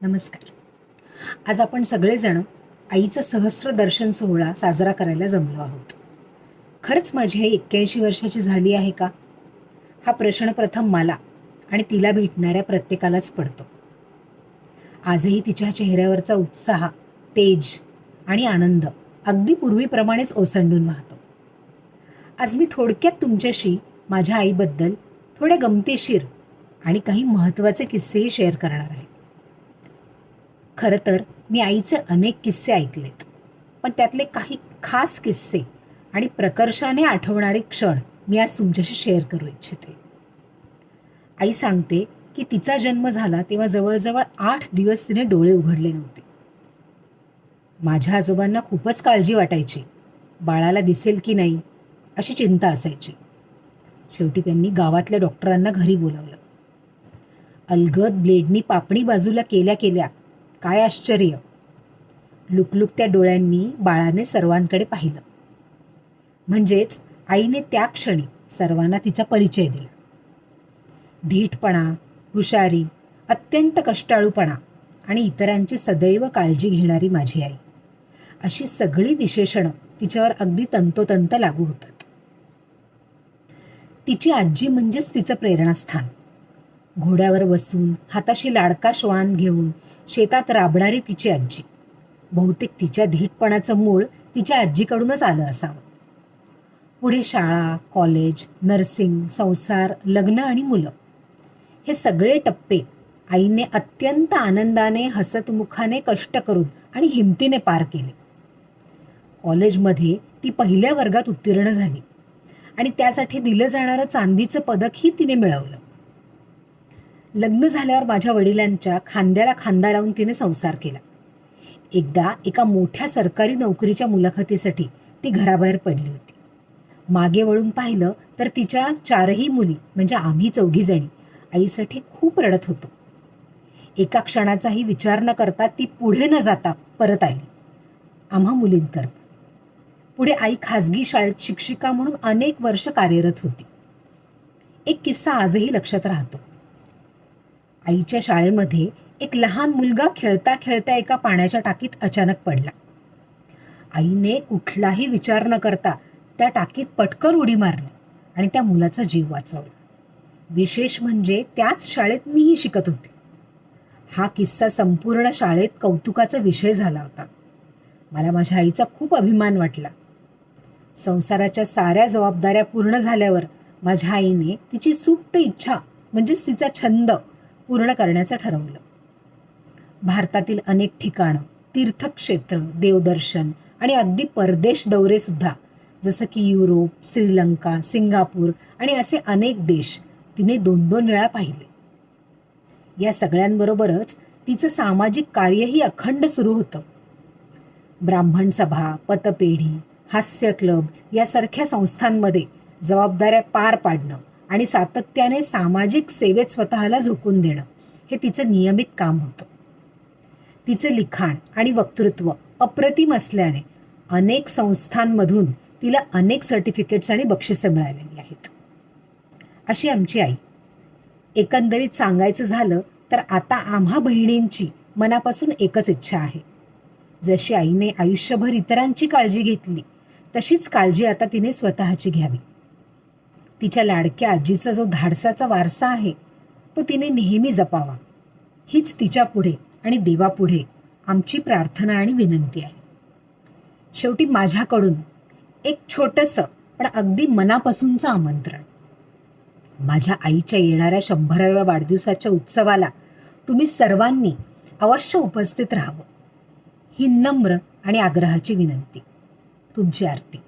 नमस्कार. आज आपण सगळेजण आईचा सहस्र दर्शन सोहळा साजरा करायला जमलो आहोत. खरंच माझी आई 81 वर्षाची झाली आहे का? हा प्रश्न प्रथम मला आणि तिला भेटणाऱ्या प्रत्येकालाच पडतो. आजही तिच्या चेहऱ्यावरचा उत्साह, तेज आणि आनंद अगदी पूर्वीप्रमाणेच ओसंडून वाहतो. आज मी थोडक्यात तुमच्याशी माझ्या आईबद्दल थोडे गमतीशीर आणि काही महत्त्वाचे किस्सेही शेअर करणार आहे. खरं तर मी आईचे अनेक किस्से ऐकलेत, पण त्यातले काही खास किस्से आणि प्रकर्षाने आठवणारे क्षण मी आज तुमच्याशी शेअर करू इच्छिते. आई सांगते की तिचा जन्म झाला तेव्हा जवळजवळ 8 दिवस तिने डोळे उघडले नव्हते. माझ्या आजोबांना खूपच काळजी वाटायची. बाळाला दिसेल की नाही अशी चिंता असायची. शेवटी त्यांनी गावातल्या डॉक्टरांना घरी बोलावलं. अलगद ब्लेडनी पापणी बाजूला केल्या केल्या काय आश्चर्य, लुकलुकत्या डोळ्यांनी बाळाने सर्वांकडे पाहिलं. म्हणजेच आईने त्या क्षणी सर्वांना तिचा परिचय दिला. धीटपणा, हुशारी, अत्यंत कष्टाळूपणा आणि इतरांची सदैव काळजी घेणारी माझी आई, अशी सगळी विशेषणं तिच्यावर अगदी तंतोतंत लागू होतात. तिची आजी म्हणजेच तिचं प्रेरणास्थान. घोड्यावर बसून हाताशी लाडका श्वान घेऊन शेतात राबणारी तिची आजी. बहुतेक तिच्या धीटपणाचं मूळ तिच्या आजीकडूनच आलं असावं. पुढे शाळा, कॉलेज, नर्सिंग, संसार, लग्न आणि मुलं, हे सगळे टप्पे आईने अत्यंत आनंदाने, हसतमुखाने, कष्ट करून आणि हिमतीने पार केले. कॉलेजमध्ये ती पहिल्या वर्गात उत्तीर्ण झाली आणि त्यासाठी दिलं जाणारं चांदीचं पदकही तिने मिळवलं. लग्न झाल्यावर माझ्या वडिलांच्या खांद्याला खांदा लावून तिने संसार केला. एकदा एका मोठ्या सरकारी नोकरीच्या मुलाखतीसाठी ती घराबाहेर पडली होती. मागे वळून पाहिलं तर तिच्या 4ही मुली म्हणजे आम्ही 4घी जणी आईसाठी खूप रडत होतो. एका क्षणाचाही विचार न करता ती पुढे न जाता परत आली आम्हा मुलींकरता. पुढे आई खाजगी शाळेत शिक्षिका म्हणून अनेक वर्ष कार्यरत होती. एक किस्सा आजही लक्षात राहतो. आईच्या शाळेमध्ये एक लहान मुलगा खेळता खेळता एका पाण्याच्या टाकीत अचानक पडला. आईने कुठलाही विचार न करता त्या टाकीत पटकन उडी मारली आणि त्या मुलाचा जीव वाचवला. विशेष म्हणजे त्याच शाळेत मीही शिकत होते. हा किस्सा संपूर्ण शाळेत कौतुकाचा विषय झाला होता. मला माझ्या आईचा खूप अभिमान वाटला. संसाराच्या साऱ्या जबाबदाऱ्या पूर्ण झाल्यावर माझ्या आईने तिची सुप्त इच्छा म्हणजेच तिचा छंद पूर्ण करण्याचं ठरवलं. भारतातील अनेक ठिकाणं, तीर्थक्षेत्र, देवदर्शन आणि अगदी परदेश दौरे सुद्धा, जसं की युरोप, श्रीलंका, सिंगापूर आणि असे अनेक देश तिने 2-2 वेळा पाहिले. या सगळ्यांबरोबरच तिचं सामाजिक कार्यही अखंड सुरू होतं. ब्राह्मण सभा, पतपेढी, हास्य क्लब यासारख्या संस्थांमध्ये जबाबदाऱ्या पार पाडणं आणि सातत्याने सामाजिक सेवेत स्वतःला झोकून देणं हे तिचं नियमित काम होतं. तिचं लिखाण आणि वक्तृत्व अप्रतिम असल्याने अनेक संस्थांमधून तिला अनेक सर्टिफिकेट्स आणि बक्षिसं मिळालेली आहेत. अशी आमची आई. एकंदरीत सांगायचं झालं तर आता आम्हा बहिणींची मनापासून एकच इच्छा आहे. जशी आईने आयुष्यभर इतरांची काळजी घेतली तशीच काळजी आता तिने स्वतःची घ्यावी. तिच्या लाडक्या आजीचा जो धाडसाचा वारसा आहे तो तिने नेहमी जपावा, हीच तिच्या पुढे आणि देवापुढे आमची प्रार्थना आणि विनंती आहे. शेवटी माझ्याकडून एक छोटंसं पण अगदी मनापासूनचं आमंत्रण. माझ्या आईच्या येणाऱ्या 100व्या वाढदिवसाच्या उत्सवाला तुम्ही सर्वांनी अवश्य उपस्थित राहावं, ही नम्र आणि आग्रहाची विनंती. तुमची आरती.